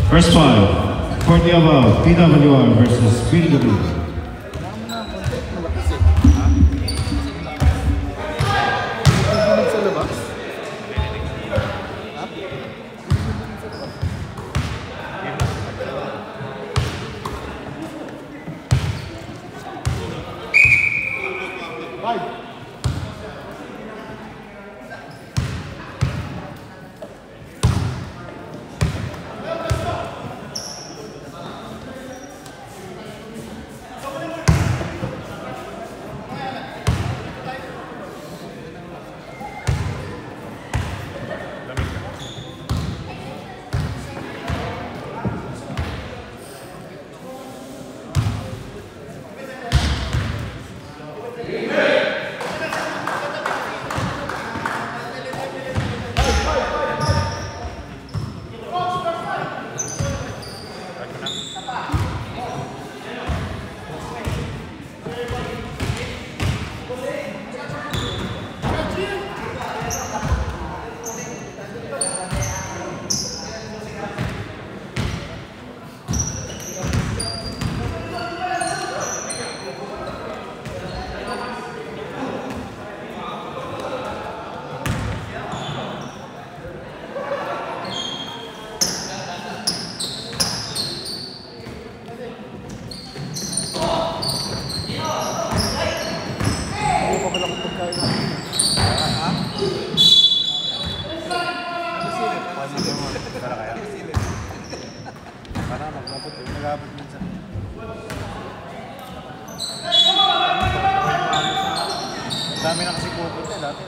First five, Courtney Abao, PWR versus PW. Dami na kasi pupunta dati.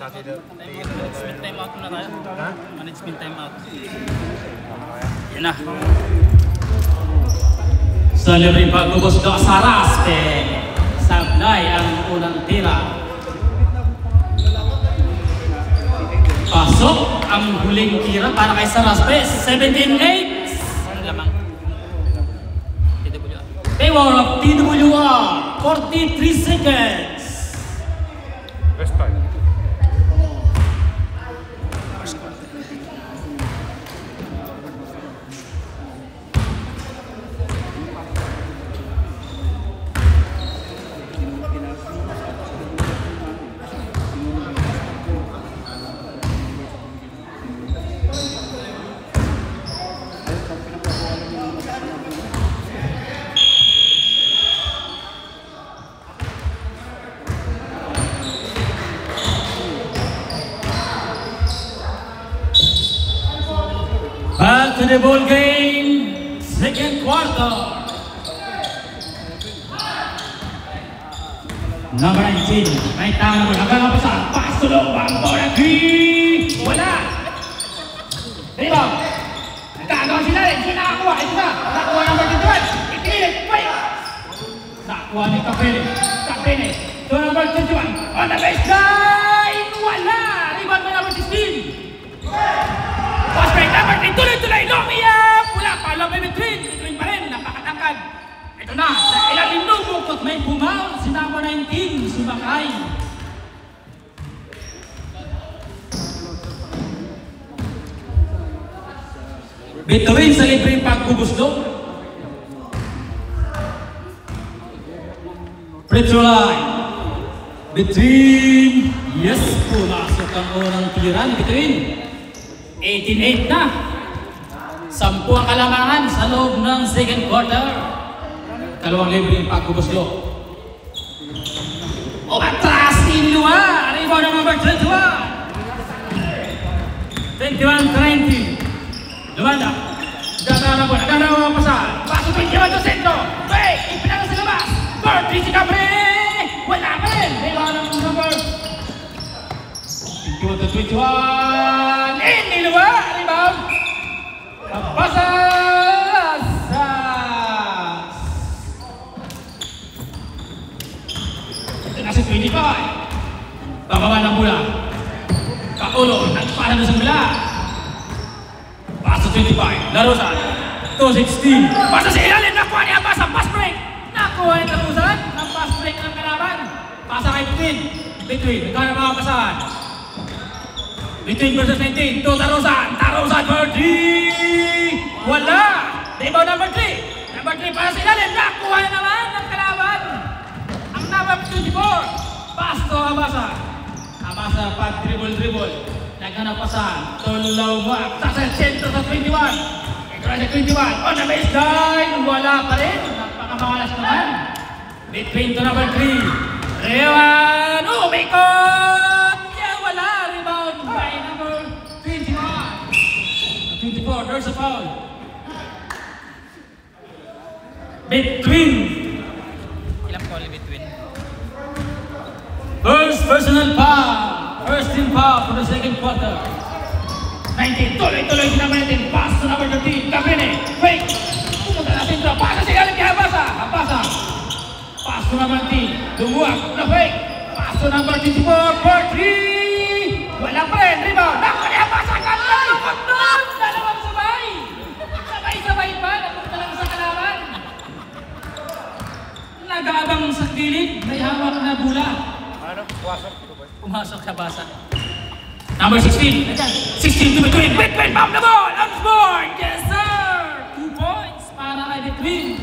Management time out na tayo. Ha? Management time out. Yan na. Sa libreng pagbubusdo sa Raspe. Sablay ang unang tira. Pasok ang huling tira para kay Saraspe. 17-8. Ano lamang? TWR. Favor of TWR. 43 seconds. First time. Back to the ball game, second quarter. Number 19, may tama mo, hanggang sa pasulong, bola 3, wala. Diba? Nagkagawa sila rin, sila nakakuha, ito na, nakuha number 21, ipilit, wait. Nakuha ni Capene, to number 21, on the baseline, wala. Rebound mo number 16. Fast break number 3, tuloy-tuloy, Lumia! Pula pa, Lumia between pa rin, napakatangkad. Ito na, sa ilalim ng bukot, may bumaw, si number 19, sumakay. Between sa libreng pagbubusdo. Free throw line. Between, yes, pumasok ang unang tiran, between. 18-8 na. 10 ang kalamangan sa loob ng second quarter. Dalawang libre yung pagbubuslo. Atras ni Lua. Rebound number 21. 21-20. Lumanda. Gagana po. Nagana pasa. Pasok 21 sa sentro. Wait! Ipinala sa labas. Bertie si Capre. Wala pa rin. Rebound number 21-21. Ni Lua. Rebound. Pasa. Nasa 25. Bababa ng bola. Kaulo, nagpala na sa bola. Pasa 25. Larusan. 2-16. Pasa sa ilalim. Nakuha niya pasa. Pass break. Nakuha niya Larusan. Ang pass break ng kalaban. Pasa kay Between. Nagkana mga pasahan. Between versus 19. To Tarusan. Tarusan for 3. Wala. Rebound number 3. Number 3 para sa ilalim. Nakuha niya naman ng kalaban. Number 24, pass to Abasa. Abasa pa dribble. Naghanap pasan. Tulaw mo. Sa sentro sa 21. Ito na sa 21. On the baseline. Wala pa rin. Napakamalas naman. Between to number 3. Rewan. Umikot. Yeah, wala. Rebound by number 21. 24. There's a foul. Between. Ilang foul between? First personal foul. First team foul for the second quarter. 19. Tuloy-tuloy si number 19. Pass to number 13. Capene. Wait. Pumunta na sentro. Pasa si Galit kay Abasa. Abasa. Pass to number 13. Dumuwag. Na fake. Pass to number 24. For 3. Wala pa rin. Rebound. Nakuha ni Abasa. Ganda. Pagdon. Dalawang sabay. Sabay-sabay pa. Napunta lang sa kalaban. Nag-aabang sa gilid. May hawak na bola. Ano? Pumasok sa basa. Number 16. 16 to Between. Between bomb the ball. On board. Yes, sir. 2 points para kay Between.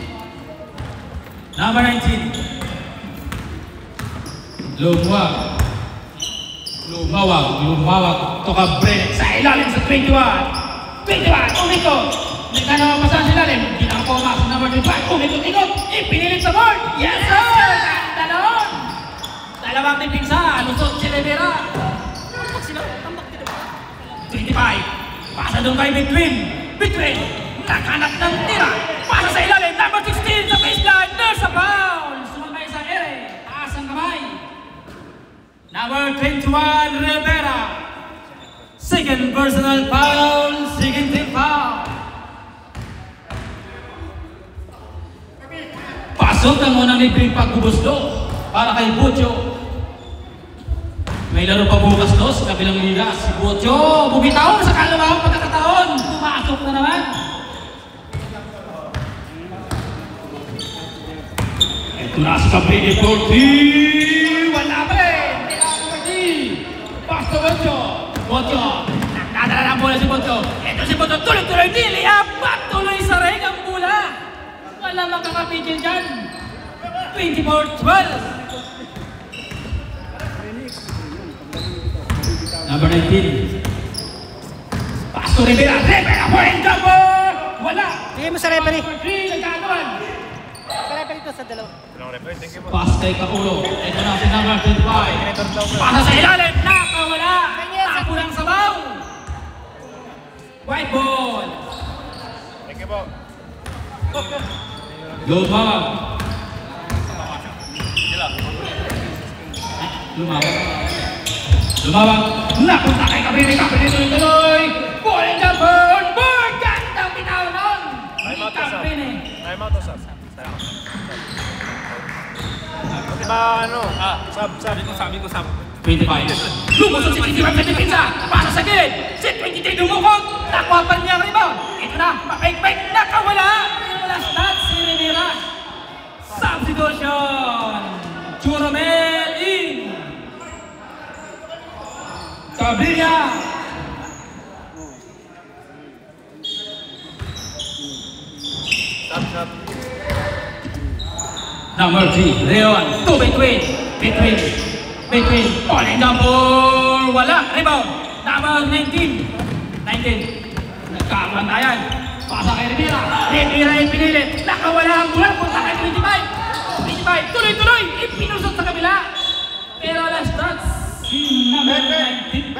Number 19. Lumawag. Toka break. Sa ilalim sa 21. 21. Umiko. Nagkanawa pa sa ilalim. Hindi na ako pumasok. Number 25. Umikot-ikot. Ipinilit sa board. Yes, sir. Talon. Dalawang tipingsa. Lusot si Rivera. 25. Pasa doon kay Between. Nakanak ng tira. Pasa sa ilalim. Number 16 sa baseline. There's a foul. Sumakay sa ere. Taas ang kamay. Number 21, Rivera. personal foul, second team foul. Pasok ang unang libreng pagbubuslo para kay Butcho. May laro pa bukas do sa kabilang liga. Si Butcho bumitaw sa kalawang pagkakataon. Pumasok na naman. Ito na si Cabrera 40. Wala pa rin. Basta Butcho. Butcho. Nakadala ng bola si Butcho. Ito si Butcho. Tuloy-tuloy dili. Tuloy sa ring ang bola. Wala makakapigil dyan. 24-12. Number 19. Pastor Rivera. Rivera for in double. Wala. Bigay mo sa referee. Nagkakaroon. Sa referee to sa dalawa. Pass kay Kapulo. Ito na si number 25. Pasa sa ilalim. Nakawala. Nakakulang sabaw. White ball. Thank you po. Lumawag. Lumawag. Napunta kay Kabiri. Kabiri tuloy-tuloy. Ball and jumper. Board. Gandang bitaw nun. Time out to sub. Kabiri. Time out to sub. Buti ba ano? Sub. Sabi ko sub. 25. Lumusot si 25 sa depensa. Para sa gilid. Si 23 dumukot. Nakuha pa niya ang rebound. Ito na. Mapik-pik. Nakawala. Pero last touch si Rivera. Substitution. Churomel in. Cabrera. Sub. Number 3, Leon. Two between. Ball and jumper. Wala. Rebound. Number 19. Nagkakantayan. Pasa kay Rivera. Rivera yung pinilit. Nakawala ang bulan. Punta kay 25. Tuloy-tuloy. Ipinusot sa kabila. Pero last touch. Number 19.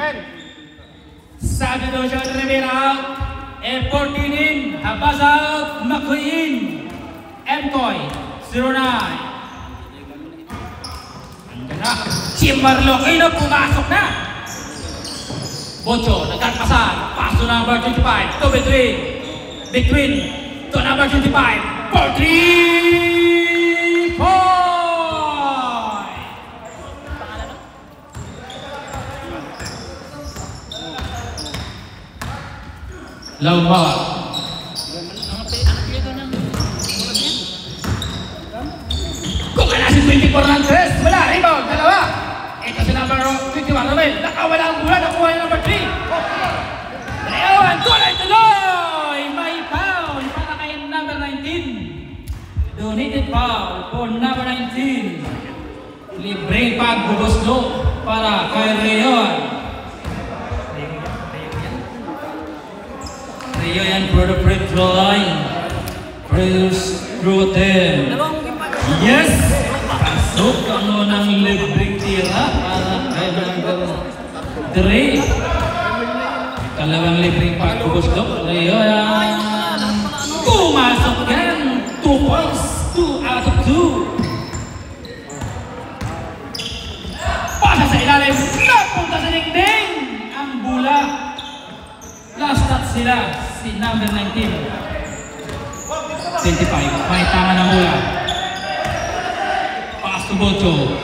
Substitution Rivera out. F14 in. Habas out. McCoy in. Mtoy. 09. Andyan na. Si Marloquino pumasok na. Butcho. Nagkatpasan. Paso number 25. To between. To number 25. For 3 point. Laumawag. Kung ka na si 24 ng 3, wala, rebound, dalawa. Ito si number 21, Romel. Nakawala ang bola, nakuha yung number 3. Leon, tuloy-tuloy. May foul para kay number 19. Donated foul for number 19. Libreng pagbubuslo para kay Leon. Rio yan for the free throw line. Chris Rutten. Yes! Pasok ang unang libreng tira para kay number 3. Kalawang libreng pagbubuslo. Rio yan. Pumasok yan. 2 points. 2 out of 2. Pasa sa ilalim. Napunta sa dingding. Ang bula. Last touch sila. Si number 19. 25. May tama na mula. Pass to Butcho.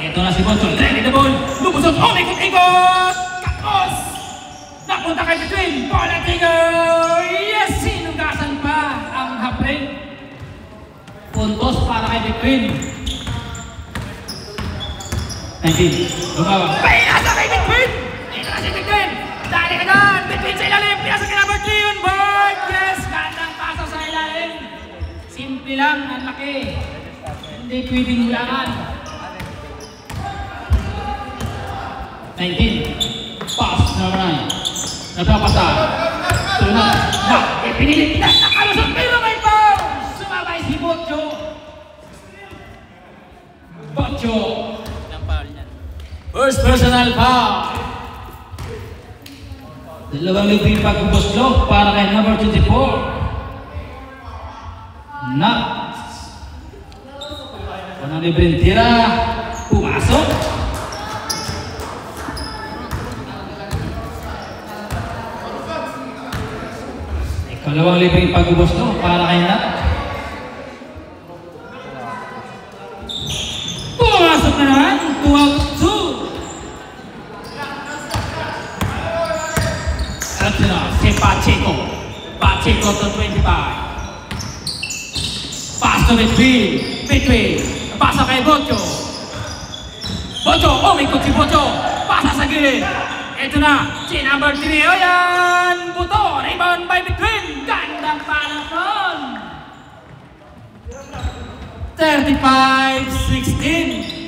Ito na si Butcho. Drag the ball. Lumusot. Ikot-ikot. Kapos. Napunta kay between. Ball at trigger. Yes! Sinugasan pa ang half-break. Puntos para kay between. 19. Lumawag. Pinasa kay between. Ito na si between. Dali ka doon! Between sa ilalim! Pinasa ka number 3 yun! Board! Yes! Gandang paso sa ilalim! Simple lang, ang laki. Hindi pwedeng hulangan. 19. Pass number 9. Nagpapasa. Tunang. Pinilit na! Nakalusot! Pero may foul! Sumabay si Butcho. First personal foul. Dalawang libreng pagbubuslo para kay number 24. Unang libreng tira. Pumasok. Dalawang libreng pag-ubos to para kay Nat. Pumasok na naman, 2 out of 2. At sila, si Pacheco. Pacheco to 25. Pass to between. Pasa kay Bocho. Bocho, umikot si Bocho. Pasa sa gilid. Ito na, si number 3. Ayan, Buto. Rebound by between. Gandang panahon. 35-16.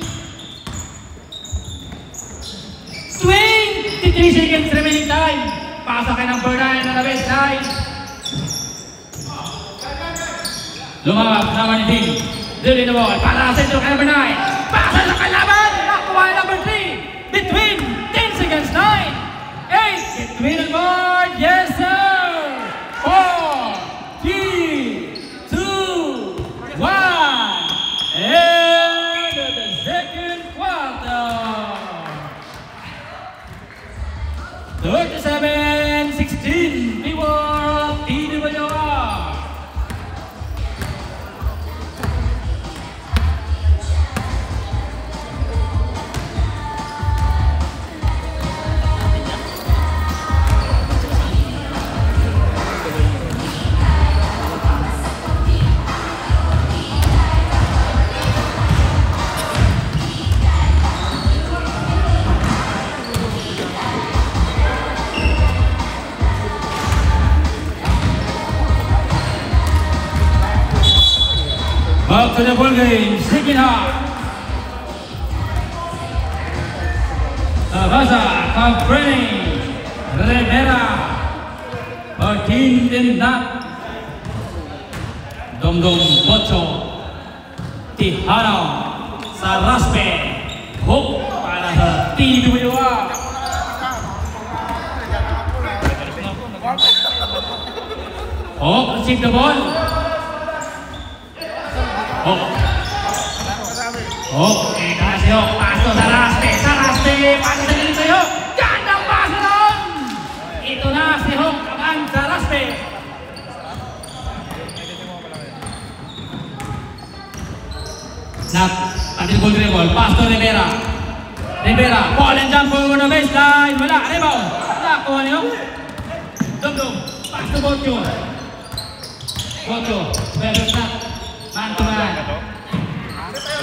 23 seconds remaining time. Pasa kay number 9 na baseline. Lumawag naman ni Ding. Dili na ball. Para sa ito kay number 9. Pasa sa kalaban. Nakuha number 3. Between 10 seconds 9. 8. Between the board. Yes sir. 4, 3, 2, 1. End of the second quarter. 37-16. Reward TWR. Back to the ball game, second half. Tabasa, Campreni, Rivera, Martin Dendat, Dongdong Bocho, Tihano, Saraspe, Hook para sa TWR. Hook, receive the ball. Hook, ito na si Hook, paso sa Saraspe, paso sa gilid sa Hook, gandang paso doon! Ito na si Hook, ang Saraspe. Nat, until goal dribble, pass to Rivera. Ball and jump over the baseline, wala, rebound. Nakuha ni Hook. Dum-dum, pass to Bocho. Better snap. Man to man.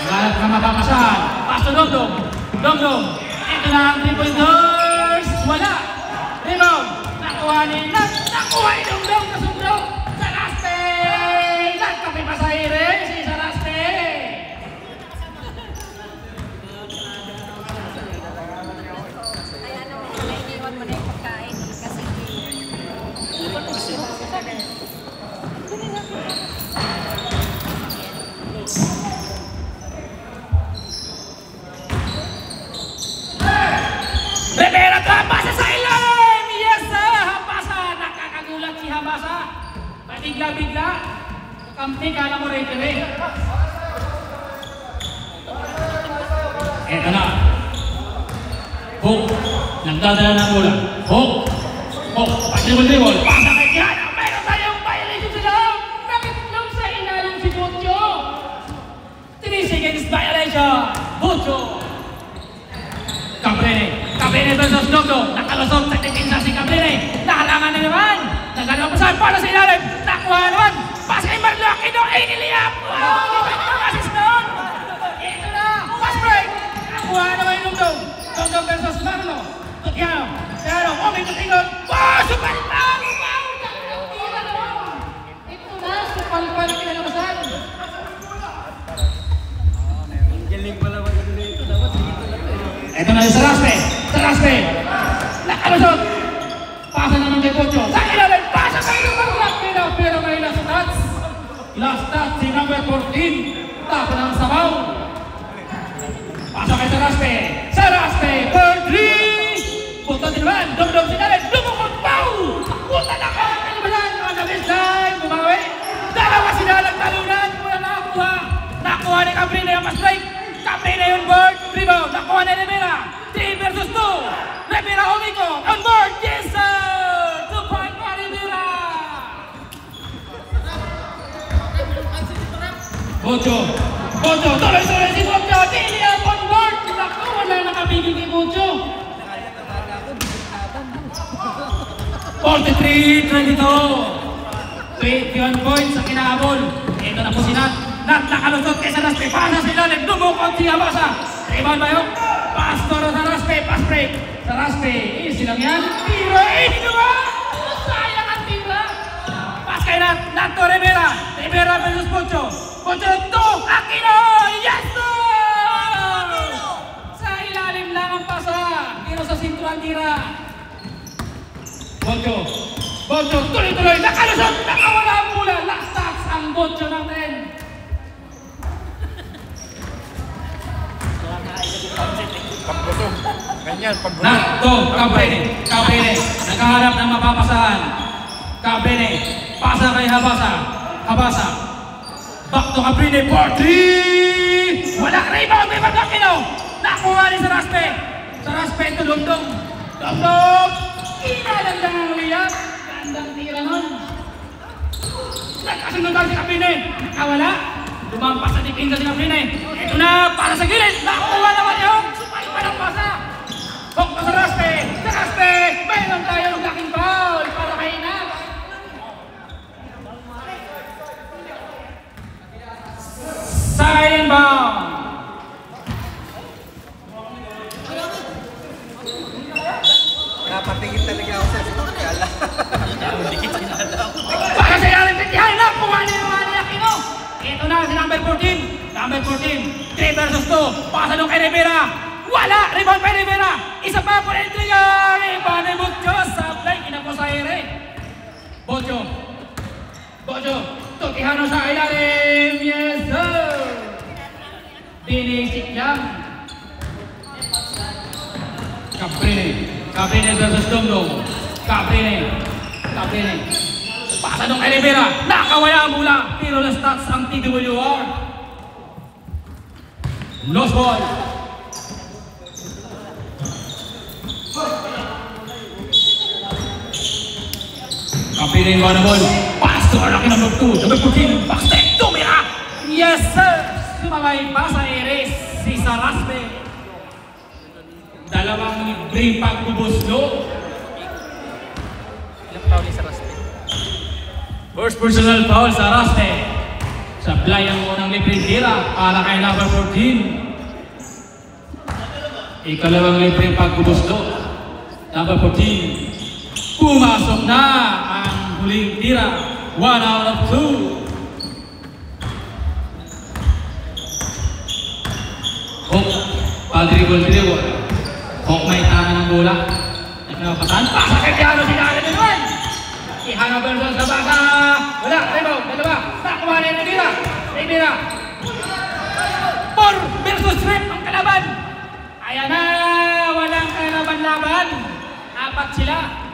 Naghanap ka mapapasahan. Pass to Dum-dum. Ito na ang 3-pointers. Wala. Rebound. Nakuha ni Nat. Nakuha ni Dum-dum. Nasundong. Saraspe. Nagkapi pa sa ire. Si Saraspe. Ay ano, naiiwan mo na yung pagkain. Kasi ikot mo siya. Rivera pasa sa ilalim! Yes sir! Habasa! Nakakagulat si Habasa. Bigla-bigla. Kampi kala mo rin kiri. Eto na. Hook. Nagdadala ng bola. Hook. Dribble. Pasa kay Kiana. Meron tayong violation sa loob. Nakitlong sa ilalim si Bocho. 3 seconds violation. Bocho. Campreni versus Dongdong. Nakalusot sa depensa si Campreni. Nakalangan na naman. Nagdadala pasahan para sa ilalim. Nakuha naman. Pass kay Marloquino. Iniliyap. Wow! Assist noon. Ito na. Pass break. Nakuha naman yung Dongdong. Dongdong versus Marlo. Tutiano. May katingon. Wow! Supalpal! Wow! Nakakatira naman. Ito na. Supalpal na kinalabasan. Ito na yung Saraspe. Nakalusot. Pasa naman kay Bocho. Sa ilalim. Pasa kay Lumarlak. Pero may last touch. Last touch si number 14. Tapo ng sabaw. Pasa kay Saraspe. For 3. Punta din naman. Dum-dum si Karen. Dumukot. Pow! Punta na ka. Kalibalan. On the baseline. Bumawi. Dalawa sila nagtalunan. Wala nakakuha. Nakuha ni Campreni ang pa-strike. Campreni on board. Rebound. Nakuha ni Rivera. 3 versus 2. Rivera umiko. On board. Yes sir! 2 point for Rivera. Bocho. Bocho. Tuloy-tuloy si Bocho. Dili upon board. Naku, wala nakabigil kay Bocho. 43-22. 21 points ang inaabol. Ito na po si Nat. Nat nakalusot kay Saraspe. Pasa sa ilalim. Dumukot si Abasa. Rebound ba yun? Pastor sa Saraspe. Pass break. Saraspe. Easy lang yan. Tiro. Hindi ba? Sayang ang tira. Pass kay Nat. Nat to Rivera. Rivera versus Bocho. Bocho to. Aquino. Yes sir! Sa ilalim lang ang pasa. Tiro sa sintuan tira. Bocho. Bocho. Tuloy-tuloy. Nakalusot. Nakawala ang mula. Last touch ang Bocho natin. Pagbusog. Ganyan, pagbusog. Nakto, Cabrene. Cabrene. Naghahanap ng mapapasahan. Cabrene. Pasa kay Habasa. Habasa. Back to Cabrene for 3. Wala rebound. Rebound Aquino. Nakuha ni Saraspe. Saraspe ito Dumdum. Dumdum. Inalandang ang liyap. Gandang tira nun. Nagkasunod si Cabrene. Nakawala. Lumampas sa dipinsa si Cabrene. Ito na para sa gilid. Nakuha naman yung supay pa ng pasa. Hok pa sa Raspe. Sa Raspe. Mayroon tayo ng laking foul para kay Nat. Silent bound. Napatingin talaga ako sa sinabi. Para sa ilalim titihan na. Pumali naman ni Aquino. Ito na si number 14. Number 14. 3 versus 2. Pasa nung kay Rivera. Wala. Rebound kay Rivera. Isa pa po na intriga. Rebound ni Bocho. Sablay. Kinapos sa ere. Bocho. Bocho. Tutihano sa ilalim. Yes sir. Binisik lang. Cabrene. Cabrene versus Dumdum. Cabrene. Cabrene. Pasa nung kay Rivera. Nakawala ang mula. Pero last touch ang TWR. Lost ball. Cabrene one ball. Pass to Araki number 2. Number 14. Backstep. Tumira. Yes sir. Sumabay pa sa Eres. Si Saraspe. Dalawang libreng pagbubuslo. Ilang tao ni Saraspe? First personal foul sa Raspe. Sablay ang unang libreng tira para kay number 14. Ikalawang libreng pagbubusto. Number 14. Pumasok na ang huling tira. 1 out of 2. Hok, pag-dribble. Hok may tangan ng bola. Nagnapasan. Pasa kay Tiano si Dala naman. Ihana versus sa basa. Wala, rebound, dalawa. Nakuha na yung Rivera. Rivera. 4 versus 3 ang kalaban. Ayan na, walang kalaban-laban. 4 sila.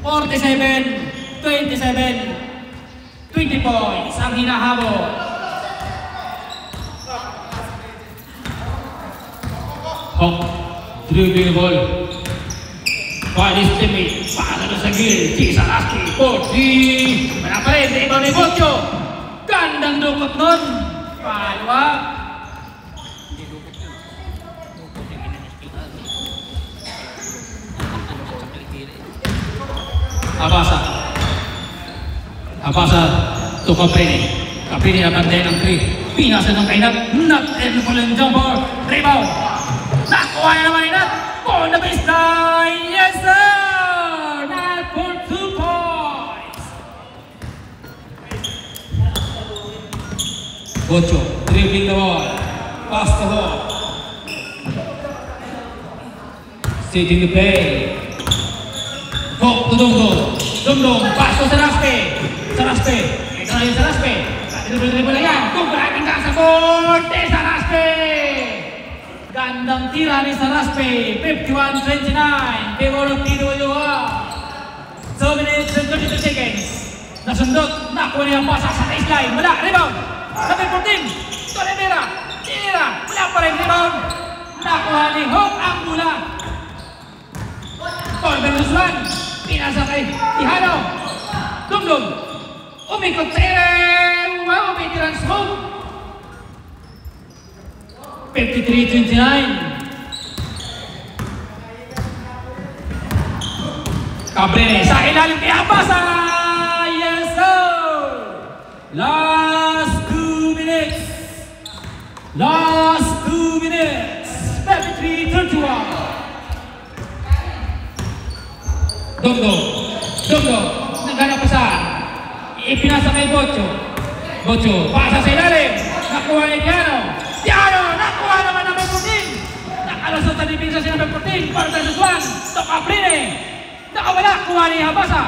47, 27, 20 points ang hinahabol. Hok, dribbling ball. Palis teammate, para na sa gilid, si Saraspe, 40. Wala pa rin, rebound ni Bocho. Gandang dukot nun. Palwa. Abasa. Abasa to Cabrene. Cabrene nabantayan ang 3. Pinasa ng kay Nat. Nat, ito po lang jumper. Rebound. Nakuha na naman ni Nat. On the baseline, yes sir! Nat for 2 points. Bocho, dribbling the ball. Pass the ball. Setting the play. Hok to Dumdum. Dumdum, pass to Saraspe. Saraspe. Ito na yung Saraspe. Dribble na yan. Kumbrating ka sa board. Saraspe. Gandang tira ni Saraspe. 51-29. Favor of TWR. 7 minutes and 32 seconds. Nasundot. Nakuha niya ang pasa sa baseline. Wala. Rebound. Number 14. To Rivera. Tira. Wala pa rin rebound. Nakuha ni Hok ang mula. Paul versus 1. Pinasa kay Tihano. Dumdum. Umikot sa ere. Wow, may tirang smoke. 53-29. Cabrera sa ilalim kay Abasa. Yes, sir! Last 2 minutes. Last 2 minutes. 53-31. Dongdong. Naghanap pa saan? Ipinasa kay Bocho. Pasa sa ilalim. Nakuha ni Tiano. Nakuha naman ng number 14. Nakalusot sa dipinsa si number 14. 4 versus 1. To Cabrera. Nakawala. Kuha ni Abasa.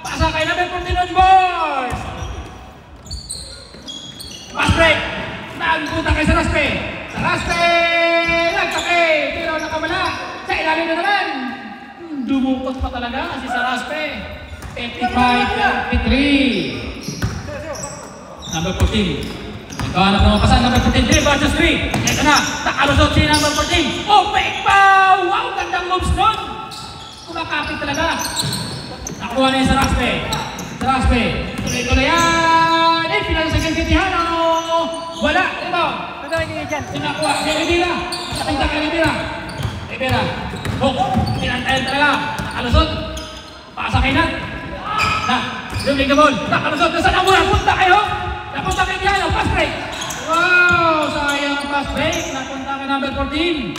Pasa kay number 14 on board. Pass break. Nagpunta kay Saraspe. Nagtakay. Pero nakawala. Sa ilalim na naman. Dumukot pa talaga si Saraspe. 55-53. Number 14. Nagkahanap ng mapasan. Number 14. 3 versus 3. Ito na. Nakalusot si number 14. Oh, fake foul! Wow, gandang moves nun. Kumakapit talaga. Nakuha na yung Saraspe. Tuloy-tuloy yan. Pinasagyan si Tihano. Wala. Ito. Sinakuha. Si Rivera. Nakita kay Rivera. Hook. Pinantayan talaga. Nakalusot. Pasa kay Nat. Dribbling the ball. Nakalusot. Nasaan ang muna? Punta kayo. Napunta kay Tihano. Pass break. Wow. Sayang pass break. Napunta kay number 14.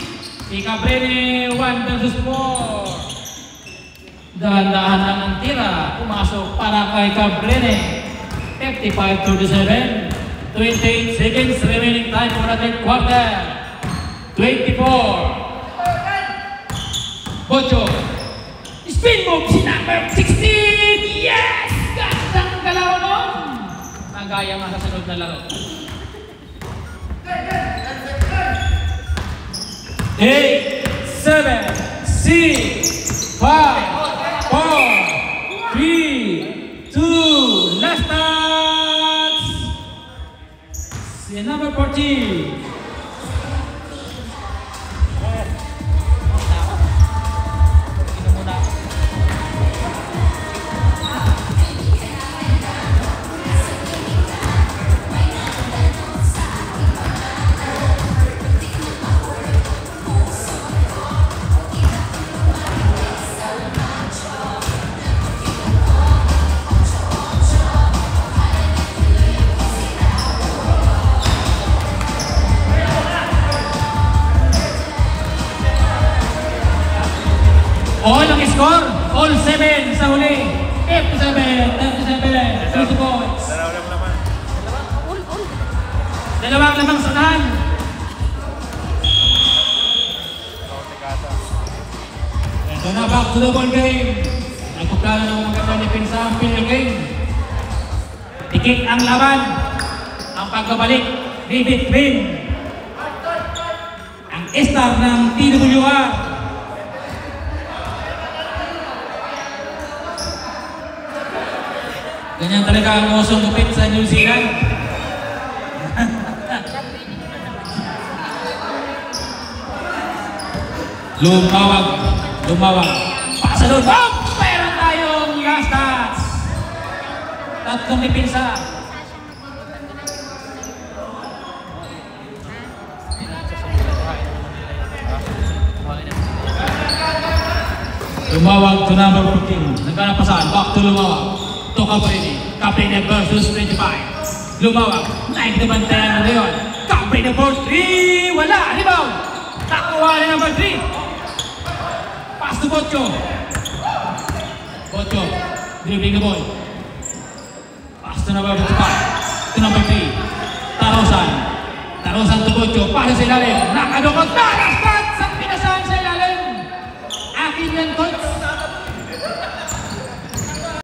Si Cabrera 1 versus 4. Dahan-dahan lang ang tira. Pumasok para kay Cabrera. 55-37. 28 seconds remaining time for the third quarter. 24. Bocho. Spin move si number 16. Yes! Gandang galaw nun. Nagaya nga sa sunod na laro. 8, 7, 6, 5, 4, 3, 2, last dance. Si number 14. All ang score, all 7 sa huli. 57, 30 points. Dalawang lamang sa unahan. Ito na, back to the ball game. Nagpuplano ng magandang depensa ang field game. Dikit ang laban. Ang pagbabalik, David Green. Ang star ng TWR. Ganyan talaga ang usong gupit sa New Zealand. Lumawag. Pasalod. Meron tayong last dance. Tatlong dipinsa. Lumawag to number 14. Nagkanap pa saan? Back to Lumawag. To Cabrera versus 25. Lumawag. Naik naman tayo na ngayon. Cabrera for 3. Wala. Rebound. Nakuha na number 3. Pass to Bocho. Dribbling the ball. Pass to number 25. To number 3. Tarosan to Bocho. Pass sa ilalim. Nakadukot. Naraspat sa pinasahan sa ilalim. Akin yan, coach.